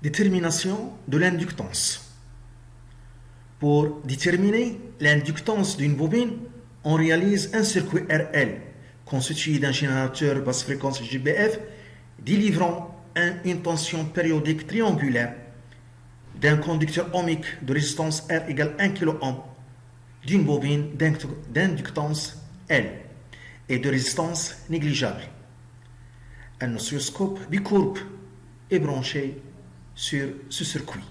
Détermination de l'inductance. Pour déterminer l'inductance d'une bobine, on réalise un circuit RL constitué d'un générateur basse fréquence GBF délivrant une tension périodique triangulaire, d'un conducteur ohmique de résistance R égale 1 kΩ, d'une bobine d'inductance L et de résistance négligeable. Un oscilloscope bicourbe est branché sur ce circuit.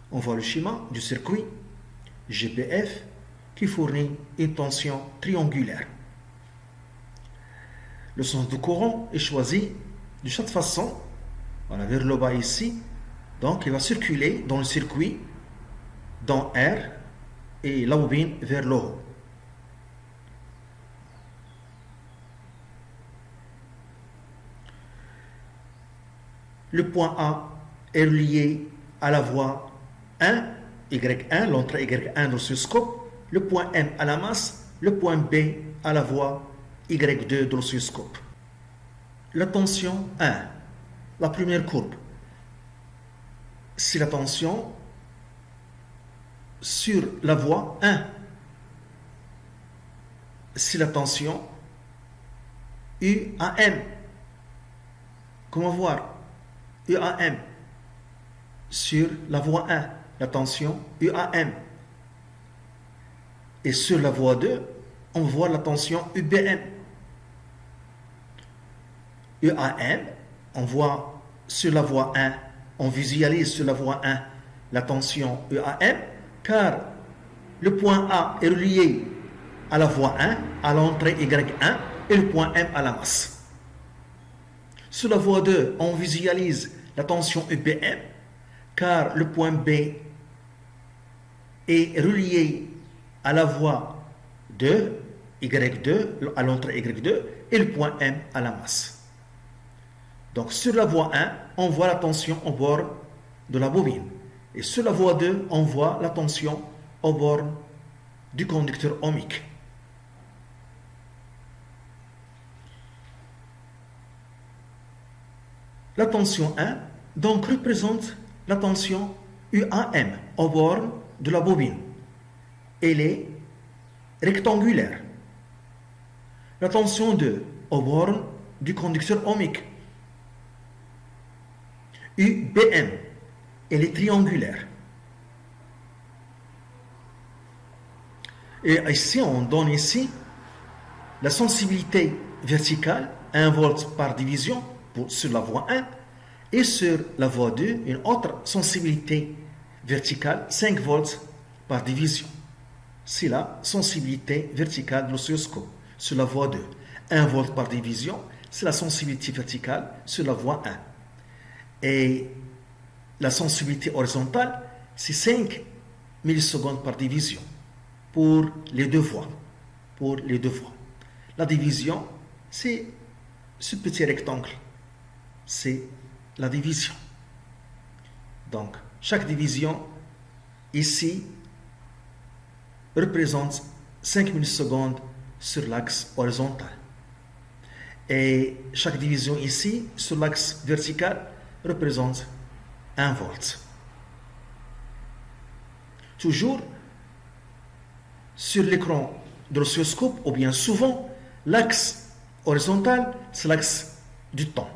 On voit le schéma du circuit GPF qui fournit une tension triangulaire. Le sens du courant est choisi de cette façon. On a vers le bas ici. Donc il va circuler dans le circuit, dans R, et la bobine vers le haut. Le point A est relié à la voie 1, Y1, l'entrée Y1 dans ce scope, le point M à la masse, le point B à la voie Y2 dans ce scope. La tension 1, la première courbe, c'est la tension sur la voie 1. C'est la tension UAM. Comment voir? UAM sur la voie 1, la tension UAM. Et sur la voie 2, on voit la tension UBM. UAM, on voit sur la voie 1, on visualise sur la voie 1 la tension UAM, car le point A est relié à la voie 1, à l'entrée Y1, et le point M à la masse. Sur la voie 2, on visualise la tension UBM, car le point B est relié à la voie 2, Y2, à l'entrée Y2, et le point M à la masse. Donc sur la voie 1, on voit la tension au bord de la bobine. Et sur la voie 2, on voit la tension au bord du conducteur ohmique. La tension 1 donc représente la tension UAM au bord de la bobine. Elle est rectangulaire. La tension 2 au bord du conducteur ohmique. UBM, elle est triangulaire. Et ici, on donne ici la sensibilité verticale, 1 volt par division sur la voie 1, et sur la voie 2, une autre sensibilité verticale, 5 volts par division. C'est la sensibilité verticale de l'oscilloscope sur la voie 2. 1 volt par division, c'est la sensibilité verticale sur la voie 1. Et la sensibilité horizontale, c'est 5 millisecondes par division pour les deux voies. La division, c'est ce petit rectangle. C'est la division. Donc, chaque division ici représente 5 millisecondes sur l'axe horizontal. Et chaque division ici, sur l'axe vertical, représente 1 volt. Toujours, sur l'écran de l'oscilloscope, ou bien souvent, l'axe horizontal, c'est l'axe du temps.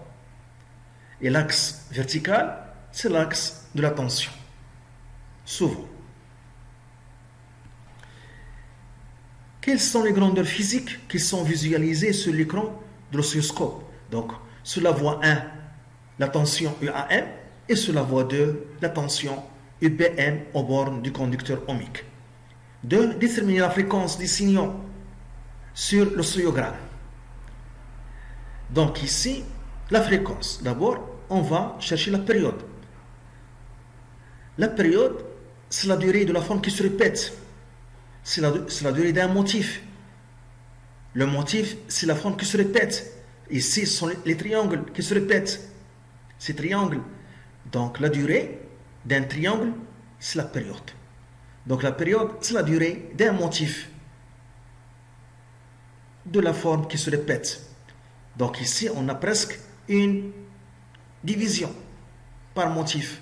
Et l'axe vertical, c'est l'axe de la tension. Souvent. Quelles sont les grandeurs physiques qui sont visualisées sur l'écran de l'oscilloscope? Donc, sur la voie 1, la tension UAM, et sur la voie 2, la tension UBM aux bornes du conducteur ohmique. 2. Déterminer la fréquence des signaux sur l'oscillogramme. Donc ici, la fréquence. D'abord, on va chercher la période. La période, c'est la durée de la forme qui se répète. C'est la durée d'un motif. Le motif, c'est la forme qui se répète. Ici, ce sont les triangles qui se répètent. Ces triangles. Donc, la durée d'un triangle, c'est la période. Donc, la période, c'est la durée d'un motif de la forme qui se répète. Donc, ici, on a presque une division. par motif.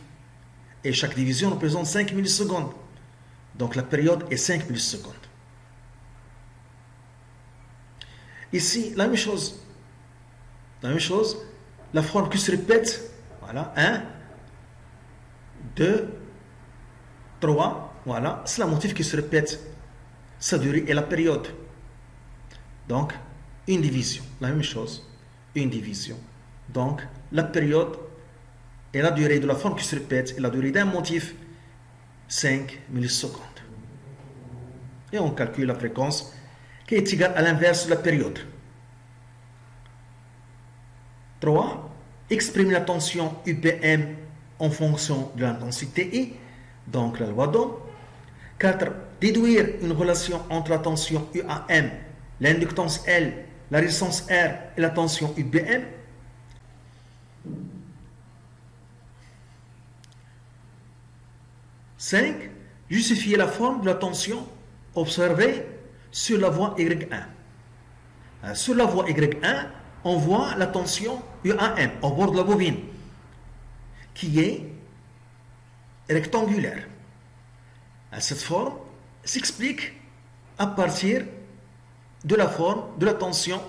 Et chaque division représente 5 millisecondes. Donc la période est 5 millisecondes. Ici, la même chose. La même chose, la forme qui se répète, voilà, 1, 2, 3, voilà, c'est la motif qui se répète, sa durée et la période. Donc, une division, la même chose, une division. Donc, la période et la durée de la forme qui se répète et la durée d'un motif, 5 millisecondes. Et on calcule la fréquence qui est égale à l'inverse de la période. 3. Exprimer la tension UPM en fonction de l'intensité I, donc la loi d'Ohm. 4. Déduire une relation entre la tension UAM, l'inductance L, la résistance R et la tension UBM. 5. Justifier la forme de la tension observée sur la voie Y1. Sur la voie Y1, on voit la tension UAM au bord de la bobine, qui est rectangulaire. Cette forme s'explique à partir de la forme de la tension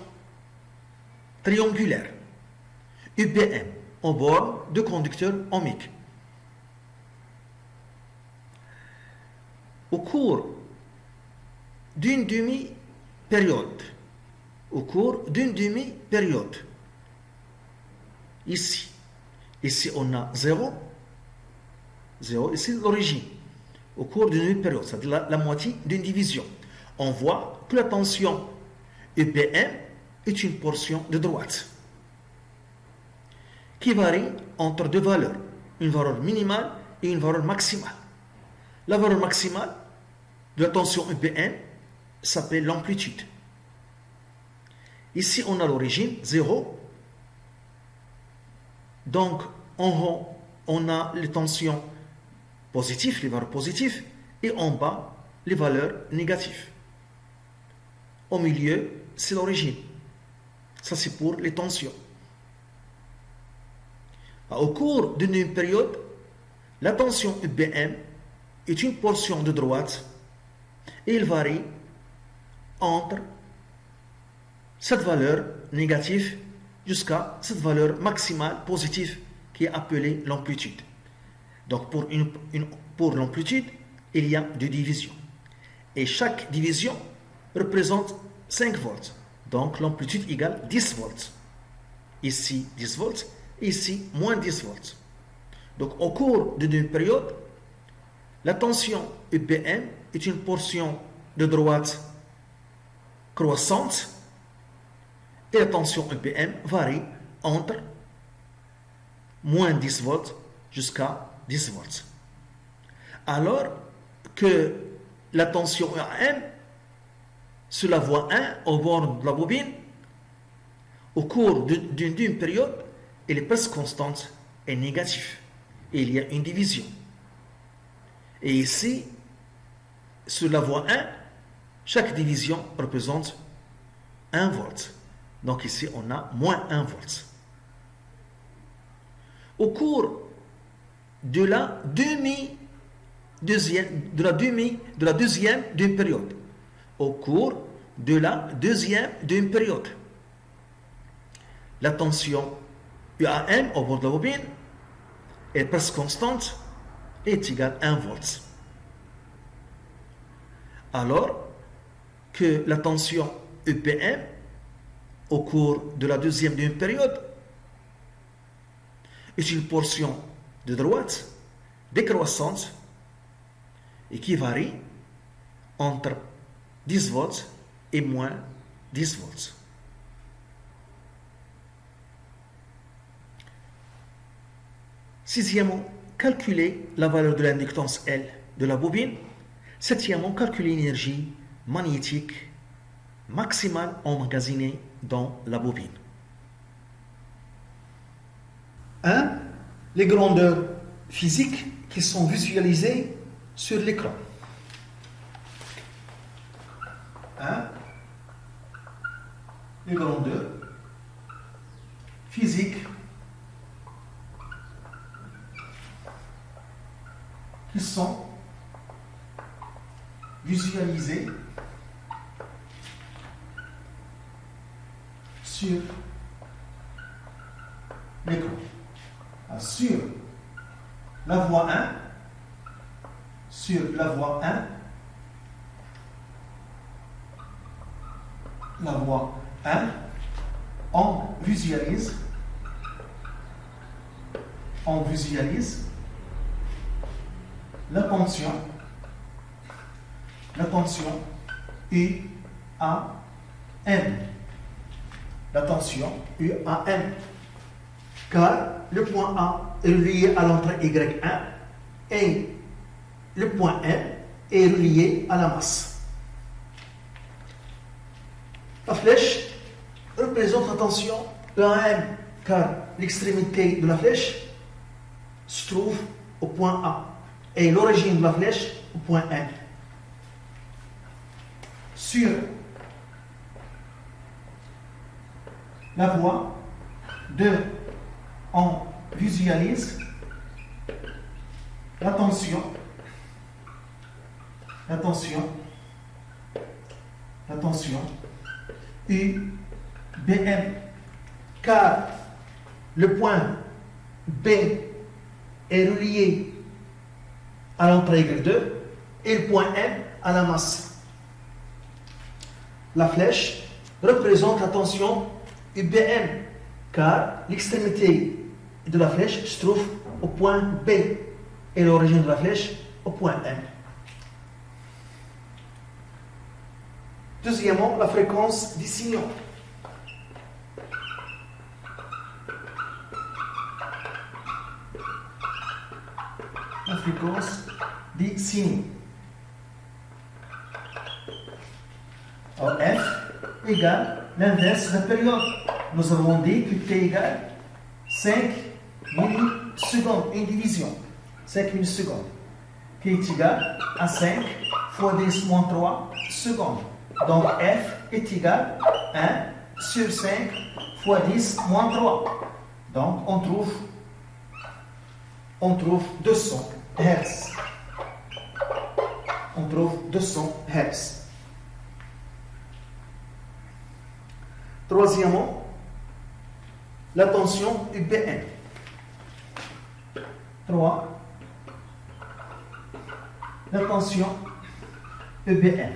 triangulaire, UBM, au bord de conducteur ohmique. Au cours d'une demi-période, ici on a 0, ici l'origine, au cours d'une demi-période, c'est-à-dire la moitié d'une division, on voit que la tension UPM est une portion de droite qui varie entre deux valeurs, une valeur minimale et une valeur maximale. La valeur maximale de la tension UPM s'appelle l'amplitude. Ici, on a l'origine, 0. Donc, en haut, on a les tensions positives, les valeurs positives, et en bas, les valeurs négatives. Au milieu, c'est l'origine. Ça, c'est pour les tensions. Au cours d'une période, la tension UBM est une portion de droite et il varie entre cette valeur négative jusqu'à cette valeur maximale positive qui est appelée l'amplitude. Donc pour l'amplitude, il y a deux divisions. Et chaque division représente 5 volts. Donc l'amplitude égale 10 volts. Ici 10 volts, ici moins 10 volts. Donc au cours d'une période, la tension UPM est une portion de droite croissante et la tension UPM varie entre moins 10 volts jusqu'à 10 volts. Alors que la tension UAM sur la voie 1 au bord de la bobine, au cours d'une période, elle est presque constante et négative. Et il y a une division. Et ici, sur la voie 1, chaque division représente 1 volt. Donc ici, on a moins 1 volt. Au cours de la deuxième d'une période. Au cours de la deuxième d'une période. La tension UAM au bord de la bobine est presque constante et est égale à 1 volt. Alors que la tension UPM au cours de la deuxième d'une période est une portion de droite décroissante et qui varie entre 10 volts et moins 10 volts. Sixièmement, calculer la valeur de l'inductance L de la bobine. Septièmement, calculer l'énergie magnétique maximale emmagasinée dans la bobine. 1. Les grandeurs physiques qui sont visualisées sur l'écran. 1. Les grandeurs physiques visualiser sur l'écran. Sur la voie 1, on visualise la tension UAM. La tension UAM. Car le point A est relié à l'entrée Y1 et le point M est relié à la masse. La flèche représente la tension EAM car l'extrémité de la flèche se trouve au point A et l'origine de la flèche au point M. Sur la voie 2, on visualise la tension UBM car le point B est relié à l'entrée Y2 et le point M à la masse. La flèche représente la tension UBM car l'extrémité de la flèche se trouve au point B et l'origine de la flèche au point M. Deuxièmement, la fréquence des signaux. La fréquence des signaux. Alors, F égale l'inverse de la période. Nous avons dit que T égale 5 millisecondes, une division. 5 millisecondes. Qui est égal à 5 fois 10 moins 3 secondes. Donc F est égal à 1 sur 5 fois 10 moins 3. Donc on trouve 200 Hz. On trouve 200 Hz. Troisièmement, la tension UBM. 3. La tension UBM.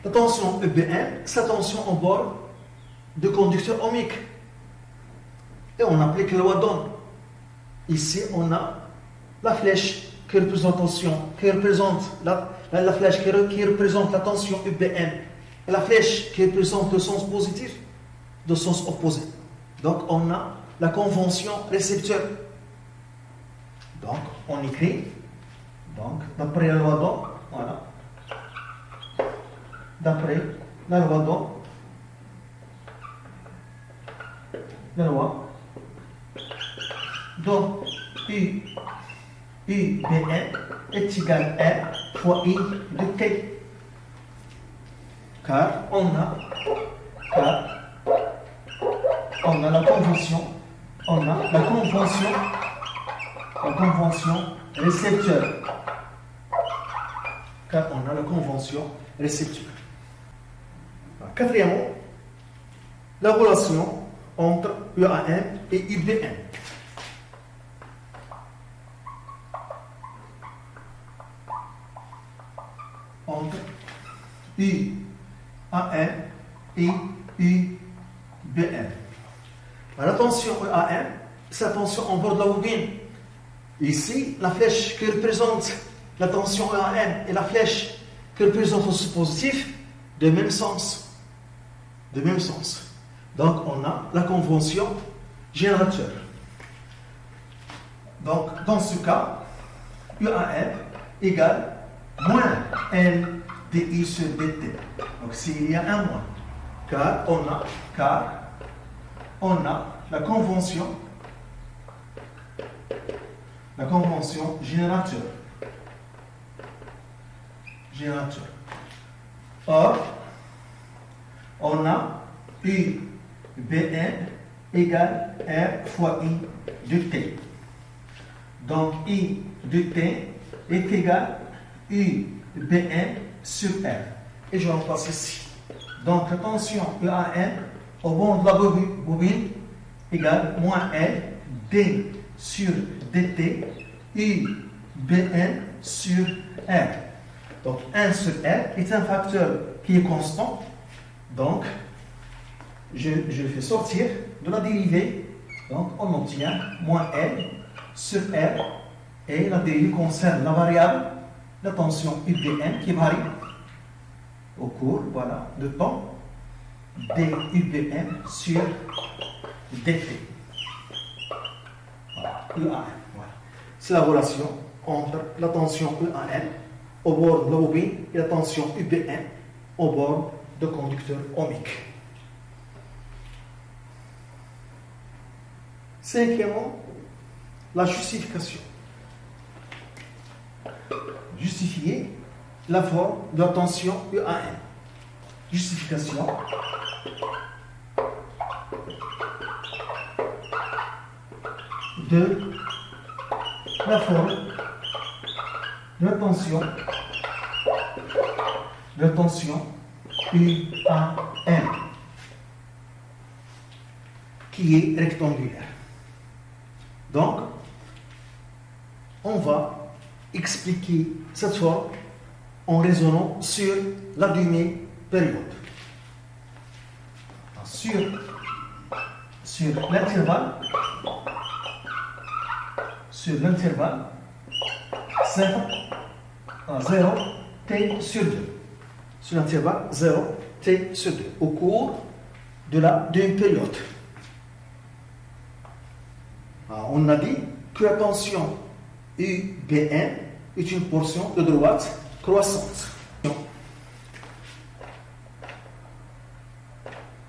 La tension EBM, c'est la tension en bord de conducteur ohmique. Et on applique la loi d'Ohm. Ici, on a la flèche qui représente la flèche qui représente la tension UBM et la flèche qui représente le sens positif, le sens opposé. Donc, on a la convention récepteur. Donc, on écrit, d'après la loi d'Ohm, voilà. D'après la loi d'Ohm, la loi d'Ohm UBM est égal à R fois I de T. Car on a la convention récepteur. Car on a la convention récepteur. Quatrièmement, la relation entre UAM et IBM. Entre UAM et IBM. La tension UAM, c'est la tension en bord de la bobine. Ici, la flèche qui représente la tension UAM et la flèche qui représente le sens positif, de même sens. Donc, on a la convention générateur. Donc, dans ce cas, UAM égale moins L dI sur dt. Donc, s'il y a un moins, car on a la convention générateur. Or, on a UBM égale R fois I de T. Donc I de T est égal UBN sur R. Et je remplace ici. Donc la tension EAN au bord de la bobine égale moins L D sur DT UBN sur R. Donc 1 sur R est un facteur qui est constant. Donc je fais sortir de la dérivée. Donc on obtient moins L sur R. Et la dérivée concerne la variable, la tension UBN qui varie au cours de temps dUBN sur DT. Voilà, EAN. Voilà. C'est la relation entre la tension EAN au bord de la bobine et la tension UBN au bord de conducteur ohmique. Cinquièmement, la justification. Justifier la forme de la tension EAN. Justification. De la forme de la tension UAN qui est rectangulaire. Donc, on va expliquer cette forme en raisonnant sur la demi-période. Sur l'intervalle 0 t sur 2. Sur l'intervalle 0 t sur 2 au cours de la demi-période. On a dit que la tension UBN est une portion de droite croissante.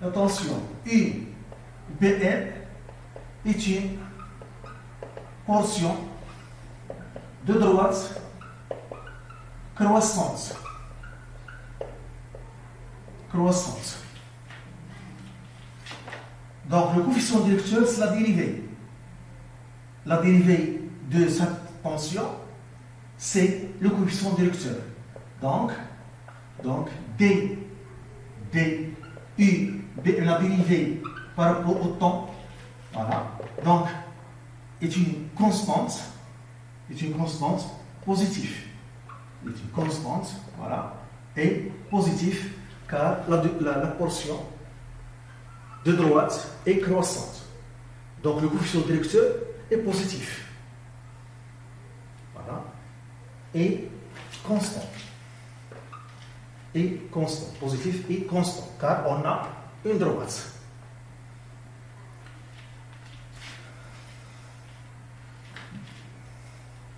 La tension UBN est une portion de droite croissante. Donc le coefficient directeur, c'est la dérivée. La dérivée de cette tension, c'est le coefficient directeur. Donc D, U, B, la dérivée par rapport au temps, voilà, donc est une constante positive. Est une constante, voilà, et positive car la portion de droite est croissante. Donc le coefficient directeur est positif. Voilà. Et constant. Positif et constant, car on a une droite.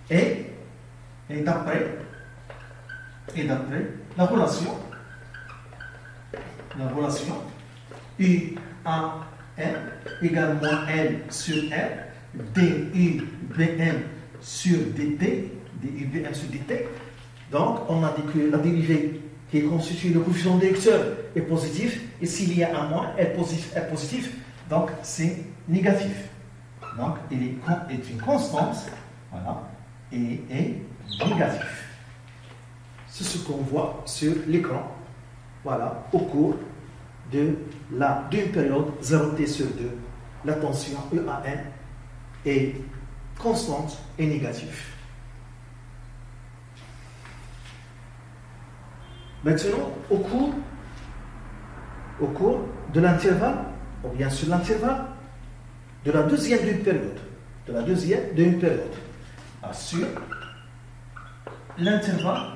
Et d'après la relation UAN égale moins L sur R, dUBN sur DT, donc on a dit que la dérivée qui constitue le coefficient directeur est positif, et s'il y a un moins, est positif, donc c'est négatif. Donc il est une constante, voilà, et est négatif. C'est ce qu'on voit sur l'écran, voilà, au cours d'une période 0t sur 2, la tension EAN est constante et négative. Maintenant, au cours de l'intervalle, ou bien sur l'intervalle de la deuxième demi-période, sur l'intervalle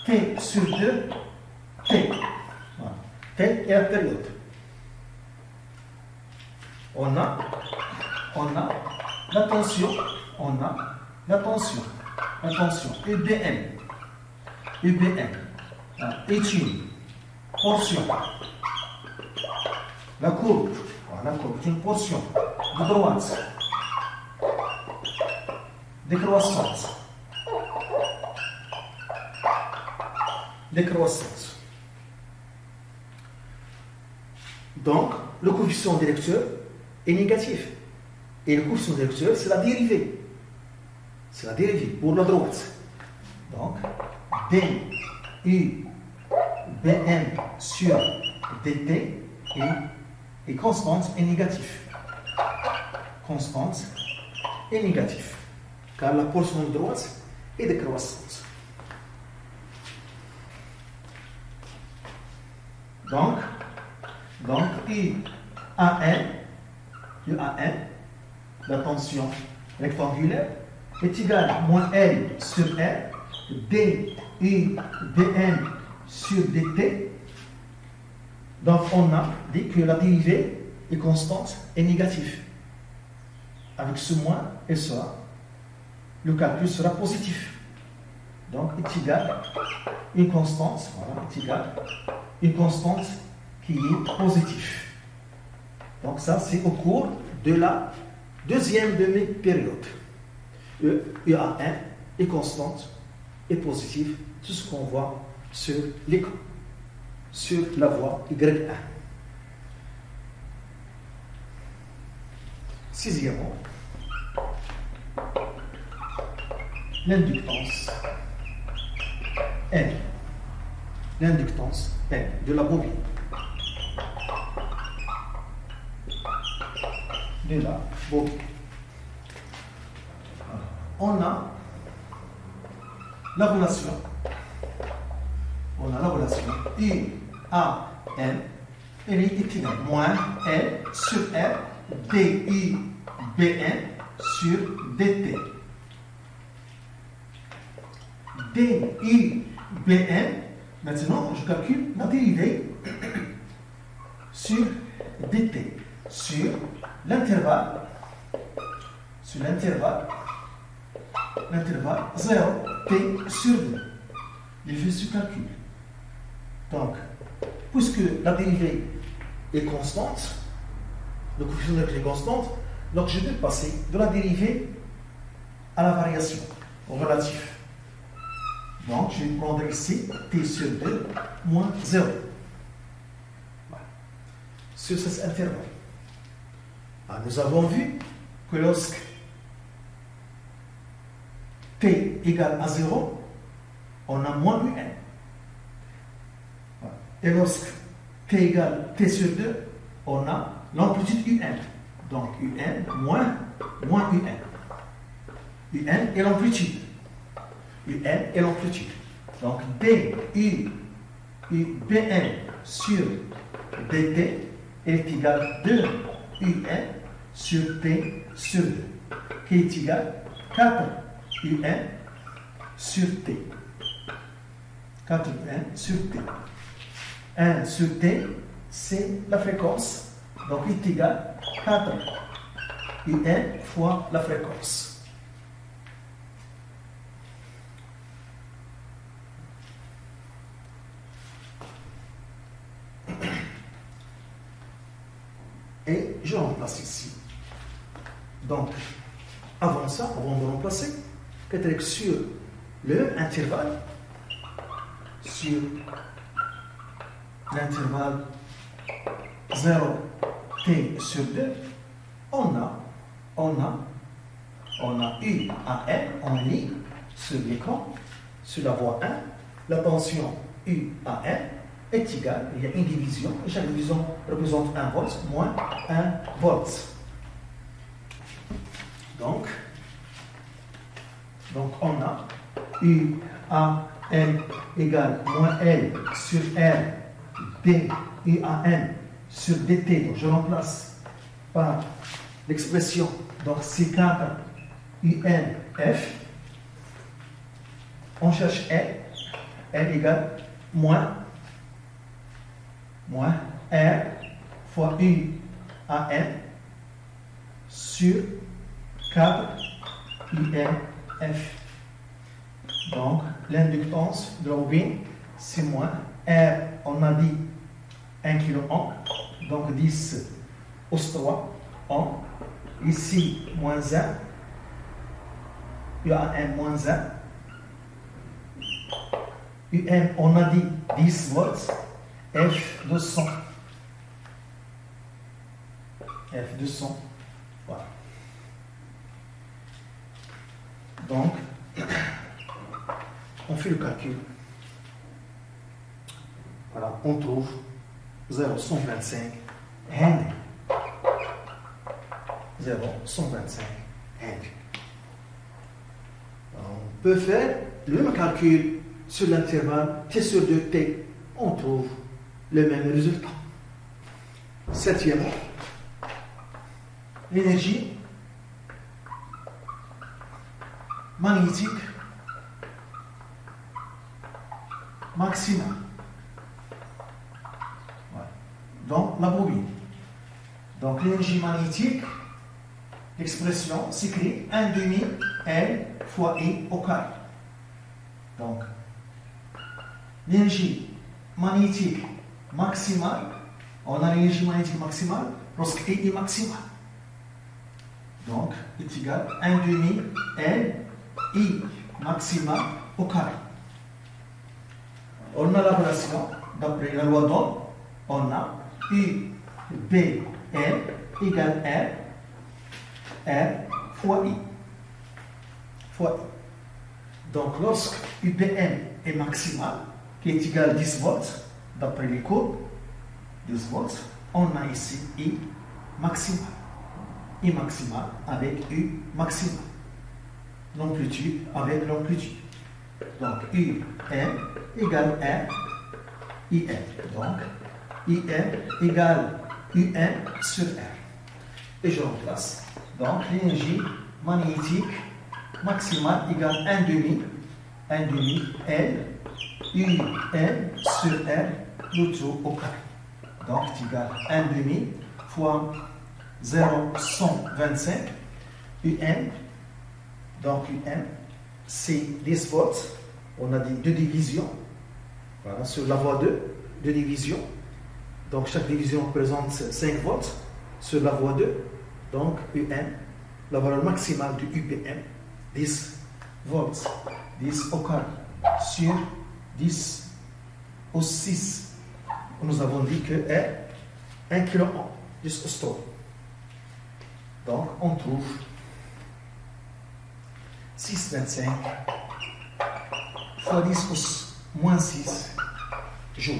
T sur 2, T. Voilà. T est la période. On a la tension, UBN. Est une portion. La courbe est une portion de droite décroissante. Donc, le coefficient directeur est négatif. Et le coefficient directeur, c'est la dérivée. C'est la dérivée pour la droite. Donc, du Bn sur dt est constante et négatif. Constante et négatif. Car la portion de droite est décroissante. Donc UAN, la tension rectangulaire, est égale à moins L sur R, dUBN sur dt. Donc on a dit que la dérivée est constante et négative. Avec ce moins et ça, le calcul sera positif. Donc est égal à une constante, voilà, est égal à une constante qui est positive. Donc ça, c'est au cours de la deuxième demi-période. UAN est constante et positive, tout ce qu'on voit sur l'écran, sur la voie Y1. Sixièmement, l'inductance N. L'inductance N de la bobine. De la bobine. On a la relation. UAN, elle est égale à moins L sur R dUBN sur dt. dUBN, maintenant je calcule la dérivée sur dt, sur l'intervalle 0 t sur 2. Il fait ce calcul. Donc, puisque la dérivée est constante, le coefficient est constante, donc je vais passer de la dérivée à la variation, au relatif. Donc, je vais prendre ici t sur 2 moins 0. Voilà. Sur cet intervalle. Alors, nous avons vu que lorsque t égale à 0, on a moins un. Voilà. Et lorsque t égale t sur 2, on a l'amplitude un. Donc un moins un. Un est l'amplitude. Un est l'amplitude. Donc dUBN sur dt est égal à 2 un sur t sur 2, qui est égal à 4 un sur t. 4 un sur t. 1 sur t, c'est la fréquence. Donc, il est égal à 4 un fois la fréquence. Et je remplace ici. Donc, avant de remplacer, peut-être sur le intervalle, sur l'intervalle 0t sur 2, on a UAN en ligne sur l'écran, sur la voie 1, la tension UAN est égale, il y a une division, et chaque division représente 1 volt moins 1 volt. Donc on a UAN égale moins L sur R dUAN sur dt. Donc je remplace par l'expression, donc C4 UNF. On cherche L égale moins R fois UAN sur 4 UNF. Donc, l'inductance de la bobine, c'est moins R, on a dit 1 kΩ, donc 10 os 3 ohm. Ici, moins 1, UAN moins 1. UM, on a dit 10 volts, F200. F200, voilà. Donc, on fait le calcul. Voilà, on trouve 0,125 Henry. 0,125 Henry. On peut faire le même calcul sur l'intervalle t sur 2t. On trouve le même résultat. Septièmement, l'énergie magnétique maximale. Voilà. Donc, la bobine. Donc, l'énergie magnétique, l'expression s'écrit 1 demi L fois I au carré. Donc, l'énergie magnétique maximale, on a l'énergie magnétique maximale lorsque I est maximale. Donc, est égal à 1 demi L I maximale au carré. On a la relation, d'après la loi d'Ohm, on a U, B, L égale R fois I. Donc, lorsque UPM est maximal, qui est égal à 10 volts, d'après les courbes, 10 volts, on a ici I maximal. I maximal avec U maximal. L'amplitude avec l'amplitude. Donc, UM égale R, IM. Donc, IM égale UM sur R. Et je remplace. Donc, l'énergie magnétique maximale égale 1 demi L UM sur R, le tout au carré. Donc, c'est égal à 1 demi fois 0,125 UM. Donc, UM, c'est 10 volts. On a dit 2 divisions. Voilà, sur la voie 2 divisions. Donc, chaque division représente 5 volts sur la voie 2. Donc, UM, la valeur maximale du UPM, 10 volts. 10 au carré sur 10 au 6. Nous avons dit que est 1 kilo 10 au store. Donc, on trouve 6,25 fois 10 au moins 6 joules.